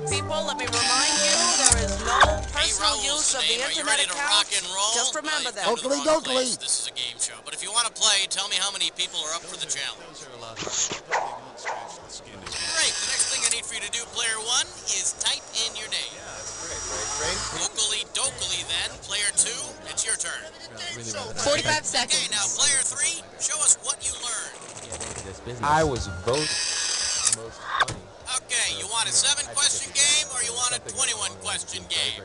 People, let me remind you, there is no personal use of the internet account. Just remember that. Oakley dokley. This is a game show, but if you want to play, tell me how many people are up for the challenge. Great. The next thing I need for you to do, player one, is type in your name. Great. Oakley dokley then. Player two, it's your turn. 45 seconds. Okay, now player three, show us what you learned. I was voted most funny. Okay, you want a 7-question game or you want a 21-question game?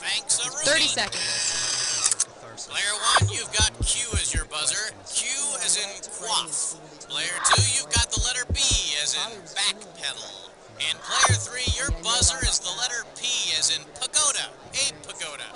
Thanks, Rudy. 30 seconds. Player one, you've got Q as your buzzer. Q as in quaff. Player two, you've got the letter B as in backpedal. And player three, your buzzer is the letter P as in pagoda. A pagoda. I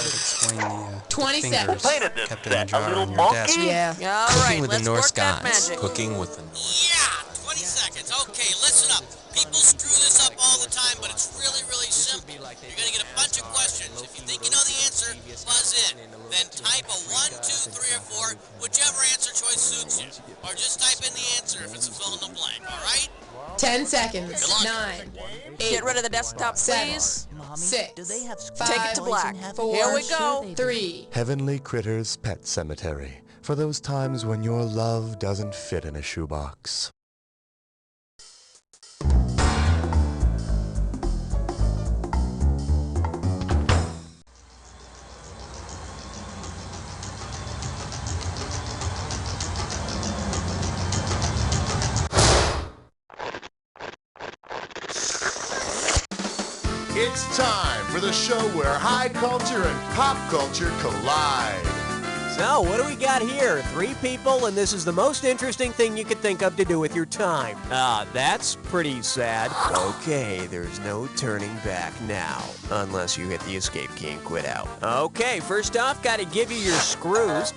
would explain the 20 fingers seconds. kept in a jar on your desk. Yeah. All Cooking right, with the let's Norse work that gods. magic. Cooking with the... Yeah, 20 seconds. Okay, listen up. People screw this up all the time, but it's really, really simple. You're going to get a bunch of questions. If you think you know the answer, buzz in. Then type a 1, 2, 3, or 4, whichever answer choice suits you. Or just type in the answer if it's a fill in the blank, all right? 10 seconds. 9, 8, Get rid of the desktop, 7, please. 6, 5, Take it to black. 4, Here we go. 3. Heavenly Critters Pet Cemetery. For those times when your love doesn't fit in a shoebox. It's time for the show where high culture and pop culture collide. So, what do we got here? 3 people, and this is the most interesting thing you could think of to do with your time. That's pretty sad. Okay, there's no turning back now. Unless you hit the escape key and quit out. Okay, first off, gotta give you your screws.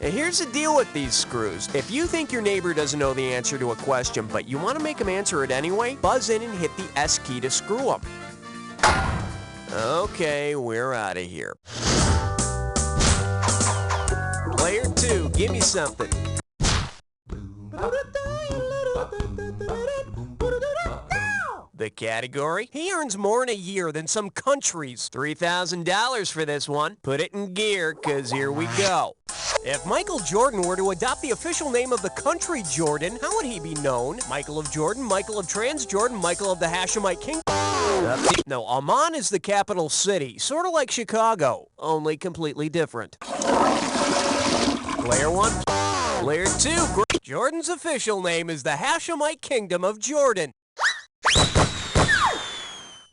And here's the deal with these screws. If you think your neighbor doesn't know the answer to a question, but you want to make him answer it anyway, buzz in and hit the S key to screw him. Okay, we're out of here. Player 2, give me something. The category? He earns more in a year than some countries. $3,000 for this one. Put it in gear, cause here we go. If Michael Jordan were to adopt the official name of the country Jordan, how would he be known? Michael of Jordan, Michael of Transjordan, Michael of the Hashemite King? No, Amman is the capital city, sort of like Chicago, only completely different. Player 1. Player 2. Jordan's official name is the Hashemite Kingdom of Jordan.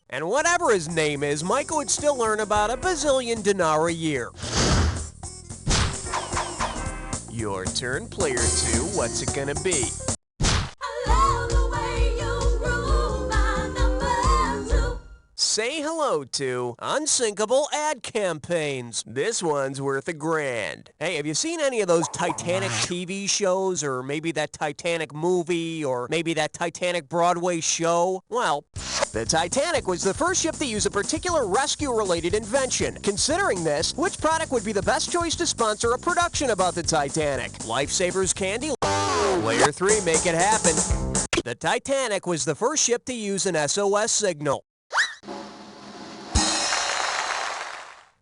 And whatever his name is, Michael would still earn about $1 bazillion dinar a year. Your turn, player 2. What's it gonna be? Say hello to unsinkable ad campaigns. This one's worth $1,000. Hey, have you seen any of those Titanic TV shows, or maybe that Titanic movie, or maybe that Titanic Broadway show? Well, the Titanic was the first ship to use a particular rescue-related invention. Considering this, which product would be the best choice to sponsor a production about the Titanic? Lifesavers candy? Player 3, make it happen. The Titanic was the first ship to use an SOS signal.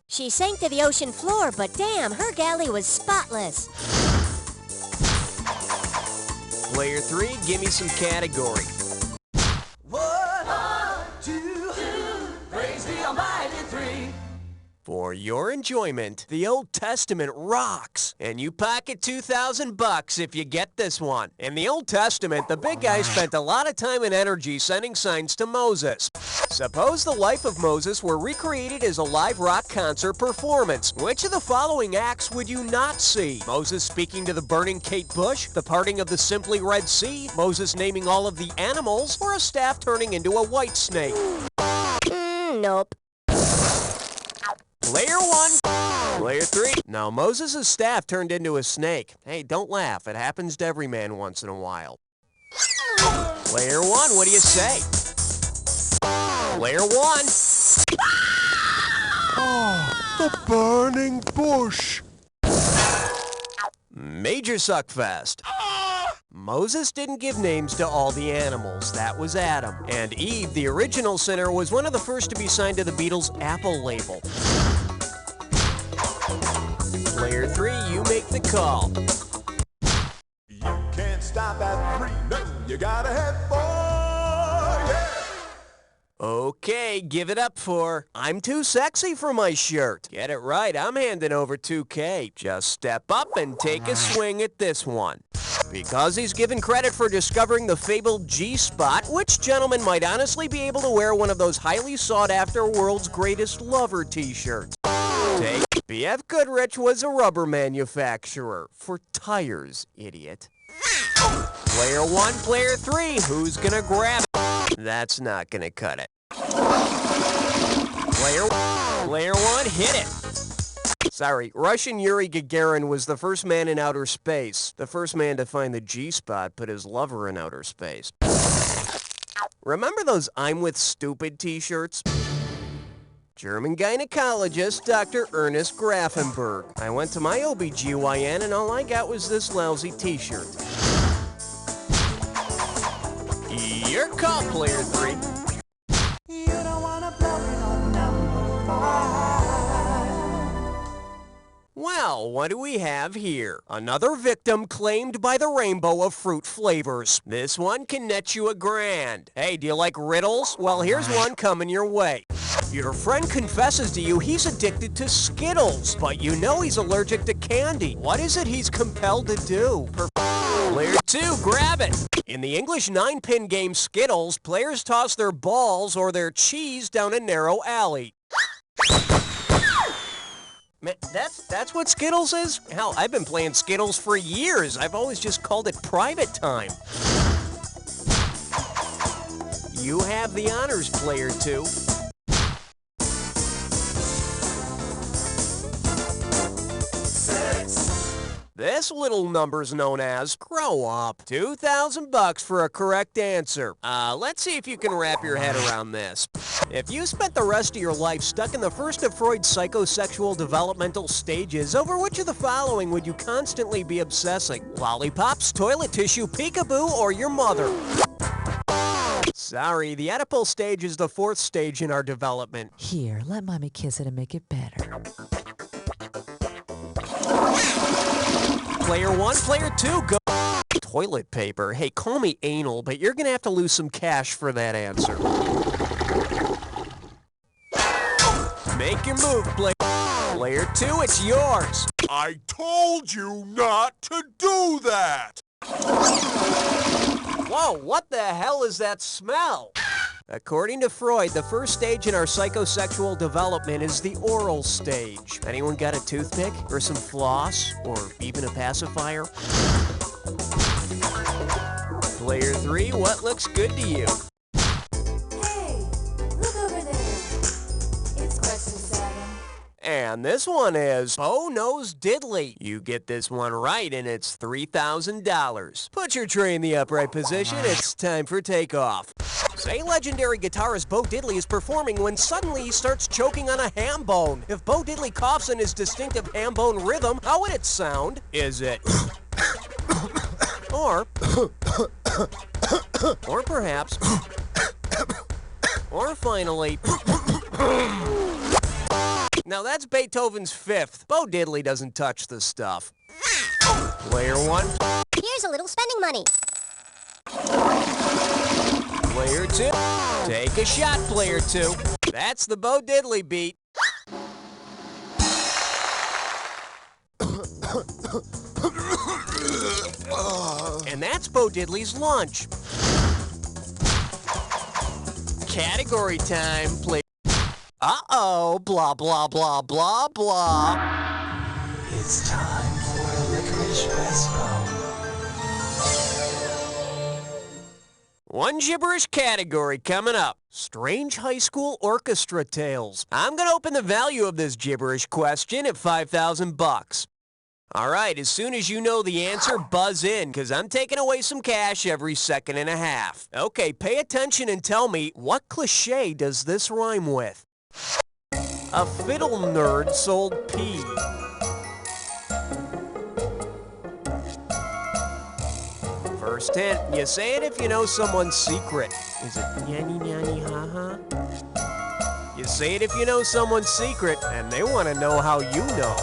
She sank to the ocean floor, but damn, her galley was spotless. Player 3, give me some category. 1, 2, praise the Almighty 3. For your enjoyment, the Old Testament rocks, and you pocket $2,000 if you get this one. In the Old Testament, the big guy spent a lot of time and energy sending signs to Moses. Suppose the life of Moses were recreated as a live rock concert performance. Which of the following acts would you not see? Moses speaking to the burning Kate Bush, the parting of the simply Red Sea, Moses naming all of the animals, or a staff turning into a white snake? Nope. Player 1. Player 3. Now, Moses' staff turned into a snake. Hey, don't laugh. It happens to every man once in a while. Player 1, what do you say? Player 1. Oh, the burning bush. Major Suckfest. Moses didn't give names to all the animals. That was Adam. And Eve, the original sinner, was one of the first to be signed to the Beatles' Apple label. Player 3, you make the call. You can't stop at 3, no, you gotta head for, yeah. Okay, give it up for I'm Too Sexy for My Shirt. Get it right, I'm handing over 2K. Just step up and take a swing at this one. Because he's given credit for discovering the fabled G-spot, which gentleman might honestly be able to wear one of those highly sought-after World's Greatest Lover t-shirts? Take B.F. Goodrich was a rubber manufacturer. For tires, idiot. Player 1, player 3, who's gonna grab it? That's not gonna cut it. Player 1, hit it. Sorry, Russian Yuri Gagarin was the first man in outer space. The first man to find the G-spot put his lover in outer space. Remember those I'm with stupid t-shirts? German gynecologist Dr. Ernest Grafenberg. I went to my OBGYN and all I got was this lousy t-shirt. Your call, player 3. You don't wanna blow it on number 5. Well, what do we have here? Another victim claimed by the rainbow of fruit flavors. This one can net you $1,000. Hey, do you like riddles? Well, here's one coming your way. Your friend confesses to you he's addicted to Skittles, but you know he's allergic to candy. What is it he's compelled to do? Player 2, grab it. In the English 9-pin game Skittles, players toss their balls or their cheese down a narrow alley. Man, that's what Skittles is? Hell, I've been playing Skittles for years. I've always just called it private time. You have the honors, player 2. This little number's known as grow up. $2,000 for a correct answer. Let's see if you can wrap your head around this. If you spent the rest of your life stuck in the first of Freud's psychosexual developmental stages, over which of the following would you constantly be obsessing? Lollipops, toilet tissue, peekaboo, or your mother? Sorry, the Oedipal stage is the 4th stage in our development. Here, let mommy kiss it and make it better. Player 1, player 2, go. Toilet paper. Hey, call me anal, but you're gonna have to lose some cash for that answer. Make your move, player 2, it's yours. I told you not to do that! Whoa, what the hell is that smell? According to Freud, the first stage in our psychosexual development is the oral stage. Anyone got a toothpick? Or some floss? Or even a pacifier? Player 3, what looks good to you? Hey, look over there. It's question 7. And this one is Bo Knows Diddley. You get this one right and it's $3,000. Put your tray in the upright position. It's time for takeoff. Say legendary guitarist Bo Diddley is performing when suddenly he starts choking on a ham bone. If Bo Diddley coughs in his distinctive ham bone rhythm, how would it sound? Is it... or perhaps... or finally... Now that's Beethoven's 5th. Bo Diddley doesn't touch the stuff. Player 1. Here's a little spending money. Player 2. Take a shot, player 2. That's the Bo Diddley beat. And that's Bo Diddley's lunch. Category time, player. Uh-oh, blah, blah, blah, blah, blah. It's time for a licorice espresso. One gibberish category coming up. Strange high school orchestra tales. I'm gonna open the value of this gibberish question at $5,000. All right, as soon as you know the answer, buzz in, because I'm taking away some cash every 1.5 seconds. Okay, pay attention and tell me, what cliche does this rhyme with? A fiddle nerd sold pee. First hint, you say it if you know someone's secret. Is it nyanny nyanny ha ha? You say it if you know someone's secret, and they want to know how you know.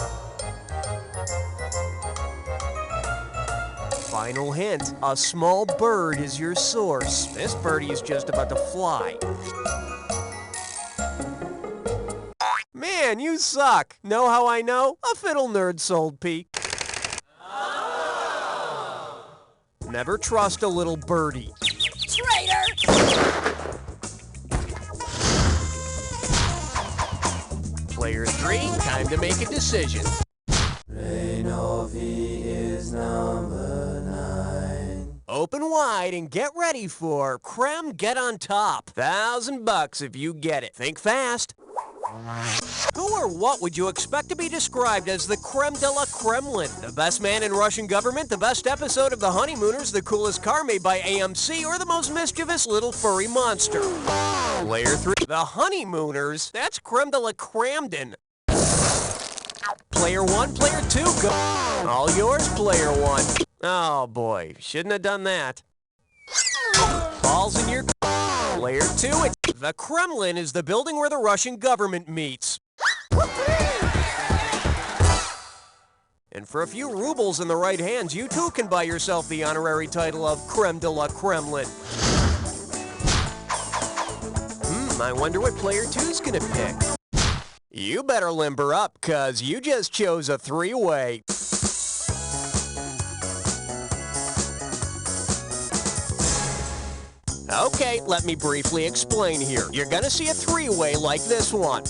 Final hint, a small bird is your source. This birdie is just about to fly. Man, you suck. Know how I know? A fiddle nerd sold peek. Never trust a little birdie. Traitor! Player 3, time to make a decision. is number 9. Open wide and get ready for Creme Get on Top. $1,000 if you get it. Think fast. Who or what would you expect to be described as the creme de la Kremlin? The best man in Russian government, the best episode of The Honeymooners, the coolest car made by AMC, or the most mischievous little furry monster? Player 3. The Honeymooners? That's creme de la Cramden. Player 1, player 2, go. All yours, player 1. Oh boy, shouldn't have done that. Ball's in your... Player 2, the Kremlin is the building where the Russian government meets. And for a few rubles in the right hands, you too can buy yourself the honorary title of Creme de la Kremlin. I wonder what player 2's gonna pick. You better limber up, cause you just chose a three-way. Okay, let me briefly explain here. You're gonna see a three-way like this one.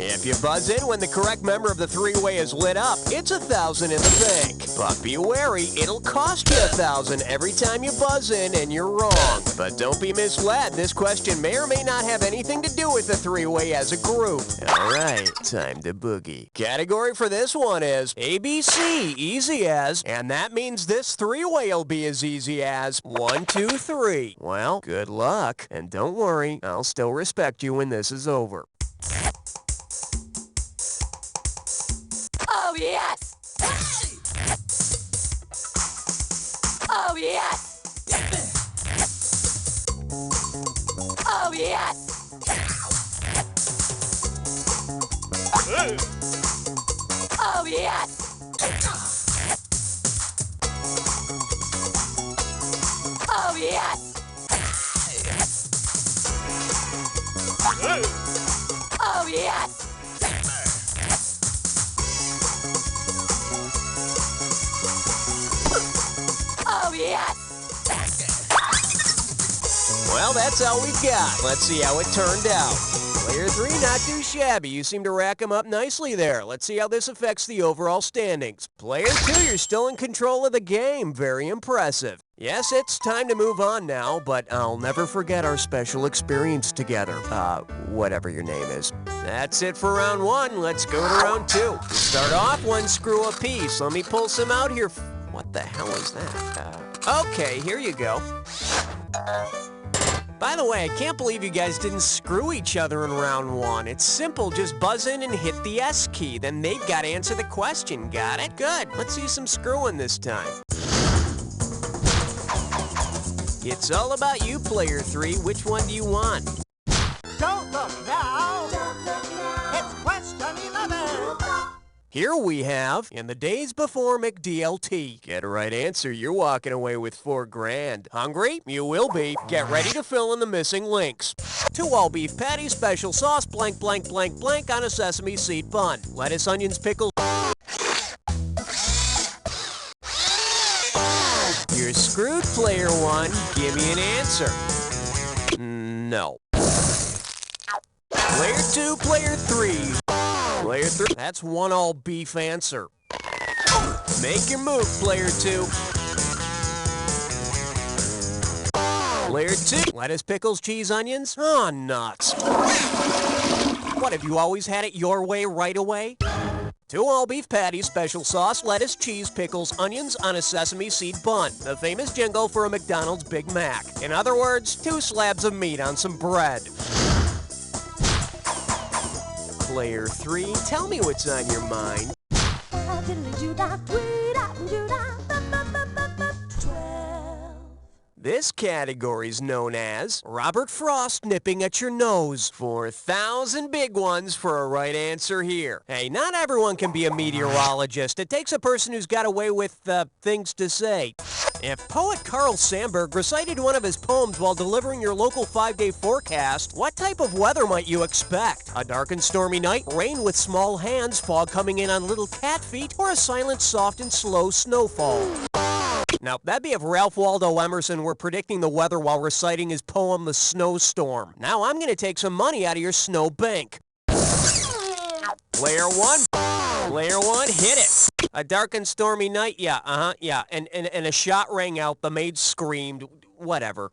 If you buzz in when the correct member of the three-way is lit up, it's $1,000 in the bank. But be wary, it'll cost you $1,000 every time you buzz in and you're wrong. But don't be misled, this question may or may not have anything to do with the three-way as a group. Alright, time to boogie. Category for this one is ABC, easy as, and that means this three-way will be as easy as 1, 2, 3. Well, good luck, and don't worry, I'll still respect you when this is over. Oh, yes! Oh, yes! Oh, yes! Oh, yes! Oh, yes! Oh, yes! Oh, yes! Well, that's all we got. Let's see how it turned out. Player 3, not too shabby. You seem to rack them up nicely there. Let's see how this affects the overall standings. Player 2, you're still in control of the game. Very impressive. Yes, it's time to move on now, but I'll never forget our special experience together. Whatever your name is. That's it for round 1. Let's go to round 2. To start off, 1 screw apiece. Let me pull some out here. What the hell is that? Okay, here you go. By the way, I can't believe you guys didn't screw each other in round 1. It's simple, just buzz in and hit the S key. Then they've got to answer the question, got it? Good, let's see some screwing this time. It's all about you, player 3. Which one do you want? Don't look now. It's question 11. Here we have, in the days before McDLT. Get a right answer, you're walking away with $4,000. Hungry? You will be. Get ready to fill in the missing links. 2 all-beef patties, special sauce, blank, blank, blank, blank on a sesame seed bun. Lettuce, onions, pickles. You're screwed, player 1. Give me an answer. No. Player 2, player 3. Player 3, that's 1 all-beef answer. Make your move, player 2. Player 2, lettuce, pickles, cheese, onions? Oh, nuts. What, have you always had it your way right away? 2 all-beef patties, special sauce, lettuce, cheese, pickles, onions on a sesame seed bun. The famous jingle for a McDonald's Big Mac. In other words, 2 slabs of meat on some bread. Player 3, tell me what's on your mind. This category is known as Robert Frost nipping at your nose. 4,000 big ones for a right answer here. Hey, not everyone can be a meteorologist. It takes a person who's got away with things to say. If poet Carl Sandburg recited one of his poems while delivering your local 5-day forecast, what type of weather might you expect? A dark and stormy night, rain with small hands, fog coming in on little cat feet, or a silent, soft, and slow snowfall? Now, that'd be if Ralph Waldo Emerson were predicting the weather while reciting his poem, The Snowstorm. Now I'm going to take some money out of your snow bank. Player one, hit it. A dark and stormy night, yeah, and a shot rang out, the maid screamed, whatever.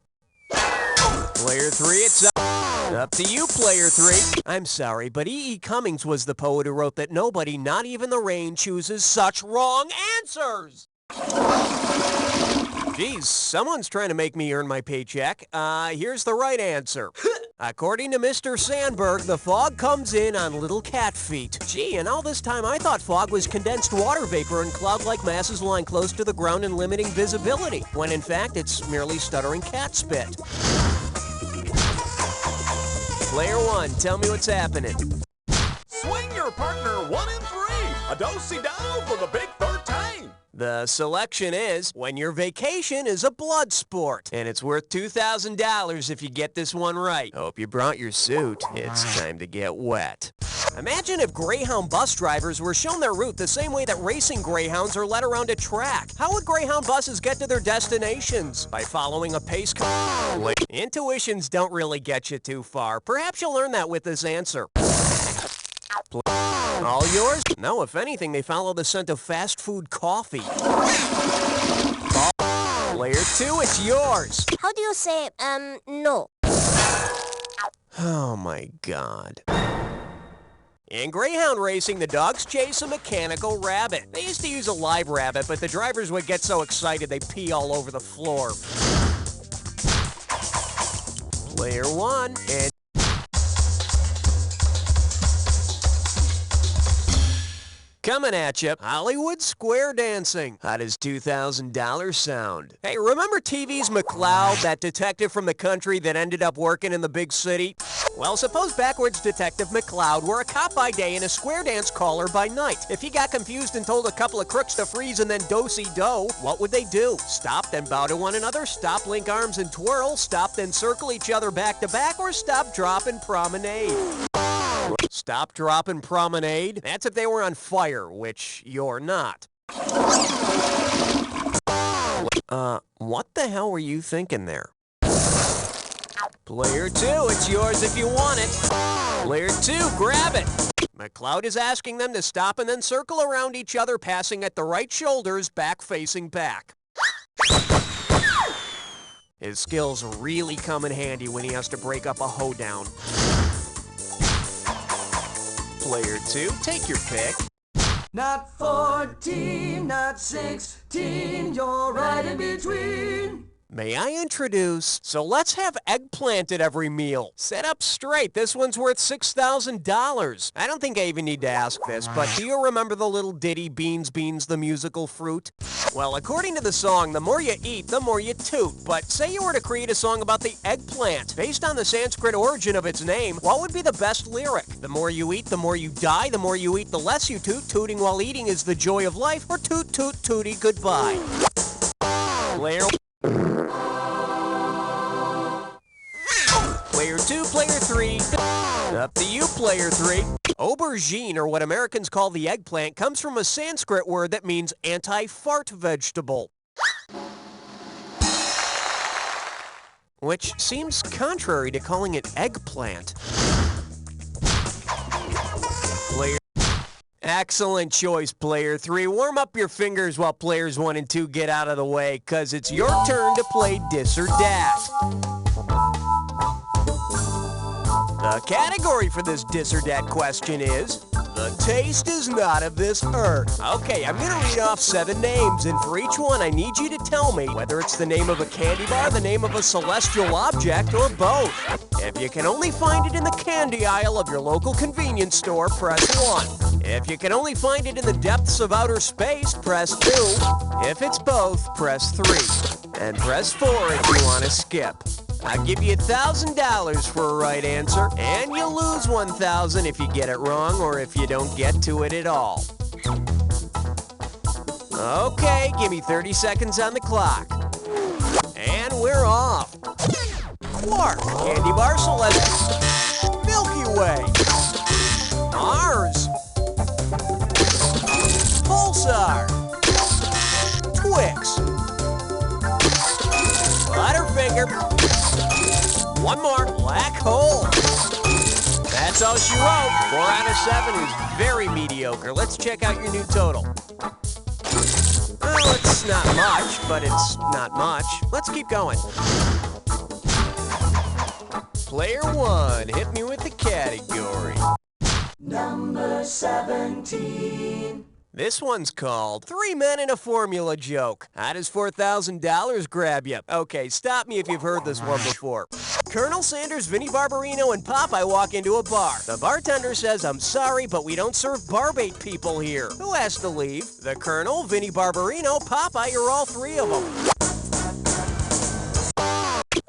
Player three, it's up to you, player three. I'm sorry, but E.E. Cummings was the poet who wrote that nobody, not even the rain, chooses such wrong answers. Geez, someone's trying to make me earn my paycheck. Here's the right answer. According to Mr. Sandberg, the fog comes in on little cat feet. Gee, and all this time I thought fog was condensed water vapor and cloud-like masses lying close to the ground and limiting visibility, when in fact it's merely stuttering cat spit. Player one, tell me what's happening. Swing your partner 1 and 3. A do-si-do for the big 13. The selection is When Your Vacation is a Blood Sport, and it's worth $2,000 if you get this one right. Hope you brought your suit. It's time to get wet. Imagine if Greyhound bus drivers were shown their route the same way that racing Greyhounds are led around a track. How would Greyhound buses get to their destinations? By following a pace code? Intuitions don't really get you too far. Perhaps you'll learn that with this answer. All yours? No, if anything, they follow the scent of fast food coffee. Player two, it's yours. How do you say, no? Oh my God. In Greyhound racing, the dogs chase a mechanical rabbit. They used to use a live rabbit, but the drivers would get so excited they pee all over the floor. Player one, and coming at you, Hollywood square dancing. How does $2,000 sound? Hey, remember TV's McCloud, that detective from the country that ended up working in the big city? Well, suppose backwards Detective McCloud were a cop by day and a square dance caller by night. If he got confused and told a couple of crooks to freeze and then do-si-do, what would they do? Stop, then bow to one another, stop, link arms and twirl, stop, then circle each other back to back, or stop, drop, and promenade? Stop, drop, and promenade? That's if they were on fire, which you're not. What the hell were you thinking there? Player two, it's yours if you want it. Player two, grab it. McCloud is asking them to stop and then circle around each other, passing at the right shoulders, back facing back. His skills really come in handy when he has to break up a hoedown. Player two, take your pick. Not 14, not 16, you're right in between. May I introduce, so let's have eggplant at every meal. Sit up straight, this one's worth $6,000. I don't think I even need to ask this, but do you remember the little ditty, Beans, Beans, the musical fruit? Well, according to the song, the more you eat, the more you toot. But say you were to create a song about the eggplant. Based on the Sanskrit origin of its name, what would be the best lyric? The more you eat, the more you die. The more you eat, the less you toot. Tooting while eating is the joy of life. Or toot, toot, tooty, goodbye. Player two, player three. Up to you, player three. Aubergine, or what Americans call the eggplant, comes from a Sanskrit word that means anti-fart vegetable. Which seems contrary to calling it eggplant. Excellent choice, player three. Warm up your fingers while players 1 and 2 get out of the way, cause it's your turn to play Dis or Dat. The category for this Dis or Dat question is, the taste is not of this earth. Okay, I'm gonna read off 7 names, and for each one I need you to tell me whether it's the name of a candy bar, the name of a celestial object, or both. If you can only find it in the candy aisle of your local convenience store, press 1. If you can only find it in the depths of outer space, press 2. If it's both, press 3. And press 4 if you want to skip. I'll give you $1,000 for a right answer, and you lose $1,000 if you get it wrong or if you don't get to it at all. Okay, give me 30 seconds on the clock. And we're off. Quark, candy bar selection. Milky Way. Mars. Pulsar. Twix. Butterfinger. One more. Black hole. That's all she wrote. 4 out of 7 is very mediocre. Let's check out your new total. Well, it's not much, but it's not much. Let's keep going. Player 1, hit me with the category. Number 17. This one's called 3 Men and a Formula Joke. How does $4,000 grab you? Okay, stop me if you've heard this one before. Colonel Sanders, Vinnie Barbarino, and Popeye walk into a bar. The bartender says, "I'm sorry, but we don't serve barbate people here." Who has to leave? The Colonel, Vinnie Barbarino, Popeye, or all 3 of them?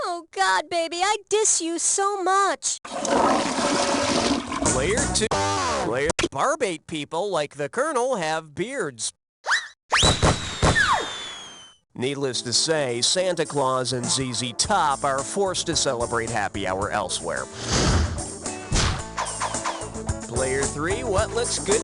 Oh, God, baby, I diss you so much. Player 2. Barbate people, like the Colonel, have beards. Needless to say, Santa Claus and ZZ Top are forced to celebrate happy hour elsewhere. Player 3, what looks good?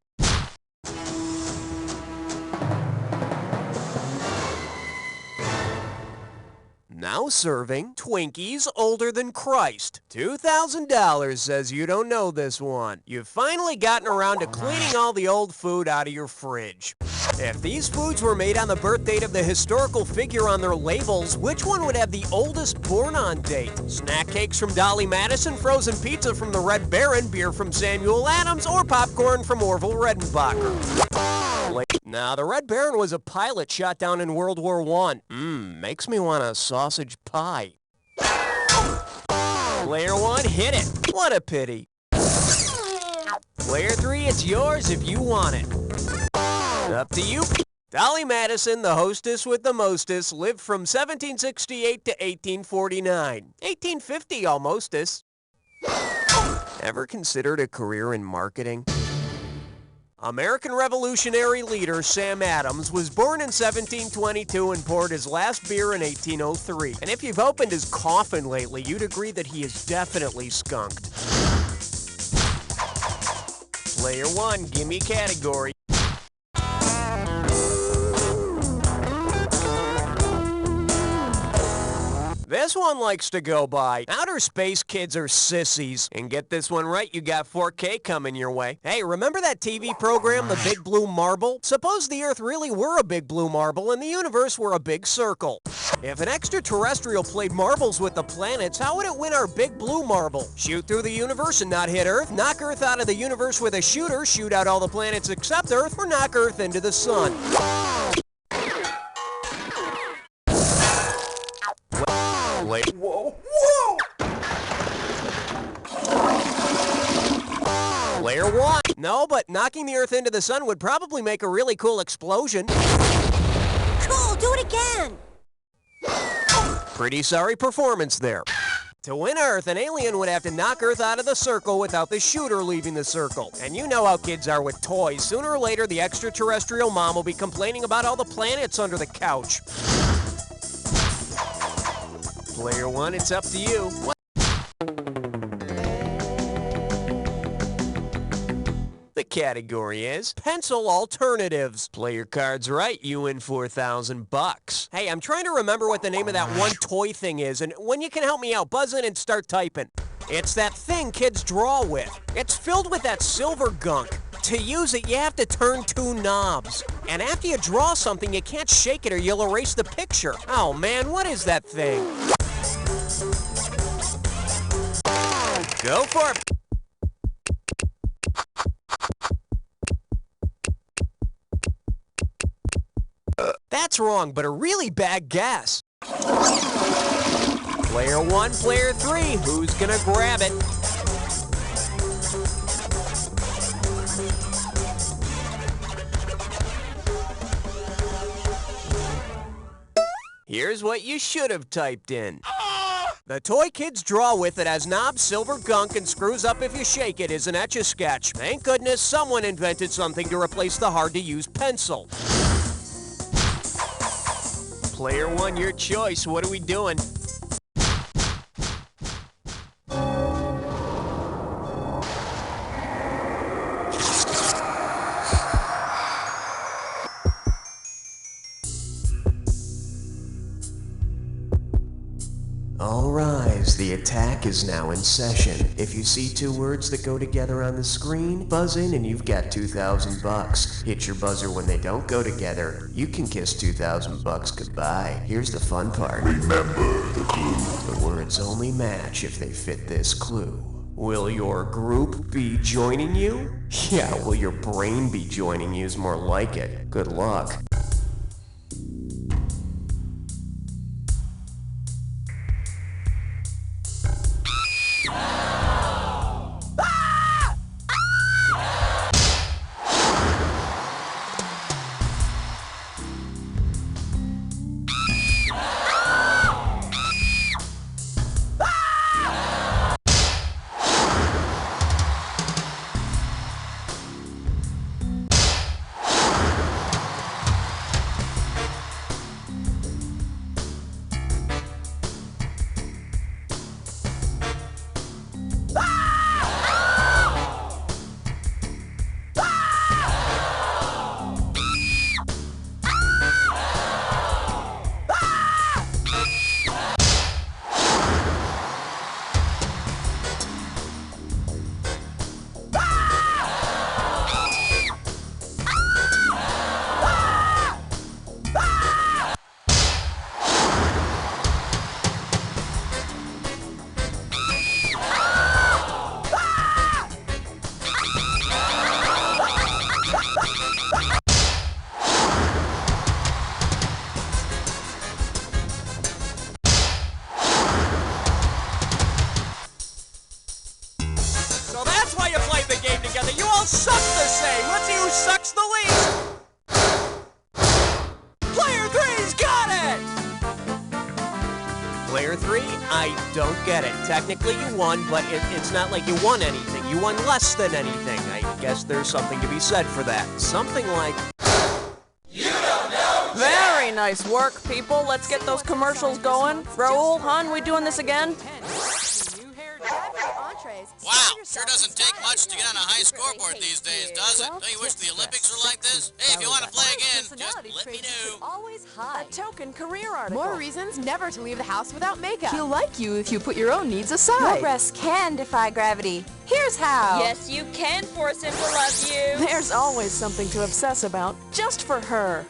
Now serving Twinkies older than Christ. $2,000 says you don't know this one. You've finally gotten around to cleaning all the old food out of your fridge. If these foods were made on the birth date of the historical figure on their labels, which one would have the oldest born-on date? Snack cakes from Dolly Madison, frozen pizza from the Red Baron, beer from Samuel Adams, or popcorn from Orville Redenbacher? Now, the Red Baron was a pilot shot down in World War I. Makes me want a sausage pie. Player 1, hit it. What a pity. Player 3, it's yours if you want it. Up to you. Dolly Madison, the hostess with the mostest, lived from 1768 to 1849. 1850 almostest. Ever considered a career in marketing? American Revolutionary leader Sam Adams was born in 1722 and poured his last beer in 1803. And if you've opened his coffin lately, you'd agree that he is definitely skunked. Player 1, gimme category. This one likes to go by. Outer space kids are sissies. And get this one right, you got 4K coming your way. Hey, remember that TV program, The Big Blue Marble? Suppose the Earth really were a big blue marble and the universe were a big circle. If an extraterrestrial played marbles with the planets, how would it win our big blue marble? Shoot through the universe and not hit Earth? Knock Earth out of the universe with a shooter, shoot out all the planets except Earth, or knock Earth into the sun? Whoa! Player 1. No, but knocking the Earth into the sun would probably make a really cool explosion. Cool, do it again. Pretty sorry performance there. To win Earth, an alien would have to knock Earth out of the circle without the shooter leaving the circle. And you know how kids are with toys. Sooner or later, the extraterrestrial mom will be complaining about all the planets under the couch. Player 1, it's up to you. The category is pencil alternatives. Play your cards right, you win $4,000. Hey, I'm trying to remember what the name of that one toy thing is, and when you can help me out, buzz in and start typing. It's that thing kids draw with. It's filled with that silver gunk. To use it, you have to turn 2 knobs. And after you draw something, you can't shake it or you'll erase the picture. Oh man, what is that thing? Go for it. That's wrong, but a really bad guess. Player 1, player 3, who's gonna grab it? Here's what you should have typed in. The toy kids draw with that has knobs, silver gunk, and screws up if you shake it is an Etch-a-Sketch. Thank goodness someone invented something to replace the hard-to-use pencil. Player one, your choice. What are we doing? All rise, the attack is now in session. If you see two words that go together on the screen, buzz in and you've got $2,000. Hit your buzzer when they don't go together. You can kiss $2,000 goodbye. Here's the fun part. Remember the clue. The words only match if they fit this clue. Will your group be joining you? Yeah, will your brain be joining you is more like it. Good luck. So that's why you play the game together. You all suck the same. Let's see who sucks the least. Player three's got it! Player three, I don't get it. Technically you won, but it's not like you won anything. You won less than anything. I guess there's something to be said for that. Something like... Very nice work, people. Let's get those commercials going. Raoul, hon, we doing this again? Wow, sure doesn't take much to get on a high scoreboard these days, does it? Don't you wish the Olympics were like this? Hey, if you want to play again, just let me know. A token career article. More reasons never to leave the house without makeup. He'll like you if you put your own needs aside. Your breasts can defy gravity. Here's how. Yes, you can force him to love you. There's always something to obsess about, just for her.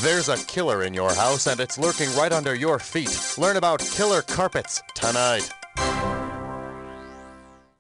There's a killer in your house and it's lurking right under your feet. Learn about killer carpets tonight.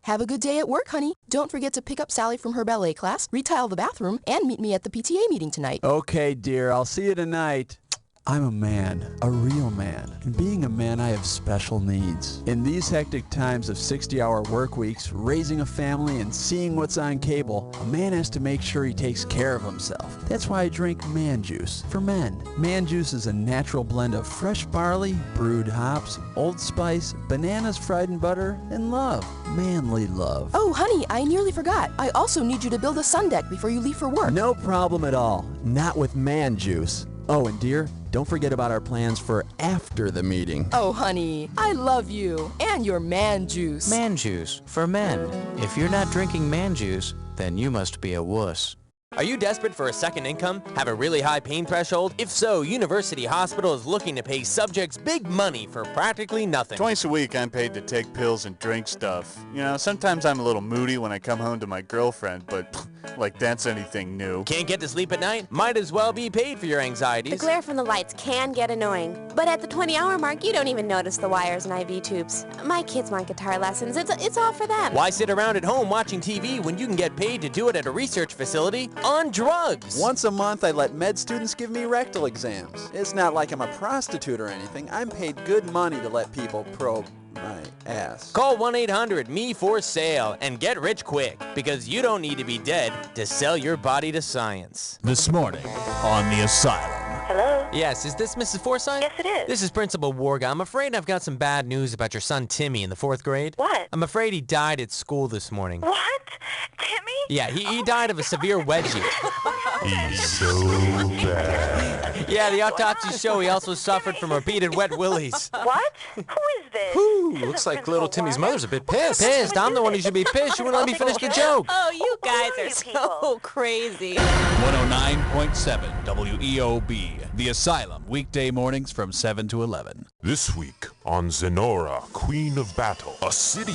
Have a good day at work, honey. Don't forget to pick up Sally from her ballet class, retile the bathroom, and meet me at the PTA meeting tonight. Okay, dear. I'll see you tonight. I'm a man, a real man. And being a man, I have special needs. In these hectic times of 60-hour work weeks, raising a family, and seeing what's on cable, a man has to make sure he takes care of himself. That's why I drink man juice for men. Man juice is a natural blend of fresh barley, brewed hops, Old Spice, bananas fried in butter, and love. Manly love. Oh, honey, I nearly forgot. I also need you to build a sun deck before you leave for work. No problem at all. Not with man juice. Oh, and dear, don't forget about our plans for after the meeting. Oh, honey, I love you and your man juice. Man juice for men. If you're not drinking man juice, then you must be a wuss. Are you desperate for a second income? Have a really high pain threshold? If so, University Hospital is looking to pay subjects big money for practically nothing. Twice a week I'm paid to take pills and drink stuff. You know, sometimes I'm a little moody when I come home to my girlfriend, but like that's anything new. Can't get to sleep at night? Might as well be paid for your anxieties. The glare from the lights can get annoying, but at the 20-hour mark, you don't even notice the wires and IV tubes. My kids want guitar lessons. It's all for them. Why sit around at home watching TV when you can get paid to do it at a research facility on drugs? Once a month, I let med students give me rectal exams. It's not like I'm a prostitute or anything. I'm paid good money to let people probe my ass. Call 1-800-ME-FOR-SALE and get rich quick, because you don't need to be dead to sell your body to science. This morning on The Asylum. Hello? Yes, is this Mrs. Forsythe? Yes, it is. This is Principal Warga. I'm afraid I've got some bad news about your son Timmy in the 4th grade. What? I'm afraid he died at school this morning. What? Timmy? Yeah, he died of a severe wedgie. He's so bad. Yeah, the autopsy show he also suffered from repeated wet willies. What? Who is this? Ooh, looks like little Timmy's mother's a bit pissed. Pissed? I'm the one who should be pissed. You wouldn't let me finish the joke. Oh, you guys are so crazy. 109.7 WEOB, The Asylum, weekday mornings from 7 to 11. This week on Zenora, Queen of Battle, a city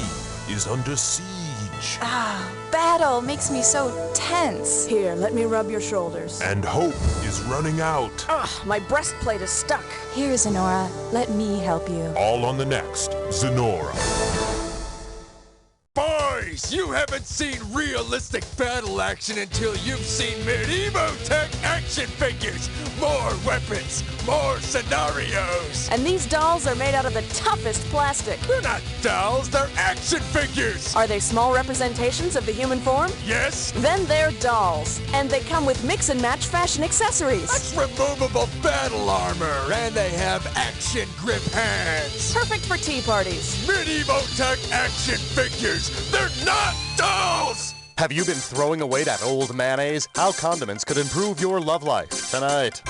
is under siege. Battle makes me so tense. Here, let me rub your shoulders. And hope is running out. Ugh, my breastplate is stuck. Here, Zenora, let me help you. All on the next Zenora. Boys, you haven't seen realistic battle action until you've seen medieval tech action figures. More weapons, more scenarios. And these dolls are made out of the toughest plastic. They're not dolls, they're action figures. Are they small representations of the human form? Yes. Then they're dolls. And they come with mix and match fashion accessories. That's removable battle armor, and they have action grip hands. Perfect for tea parties. Medieval tech action figures. They're not dolls! Have you been throwing away that old mayonnaise? How condiments could improve your love life tonight.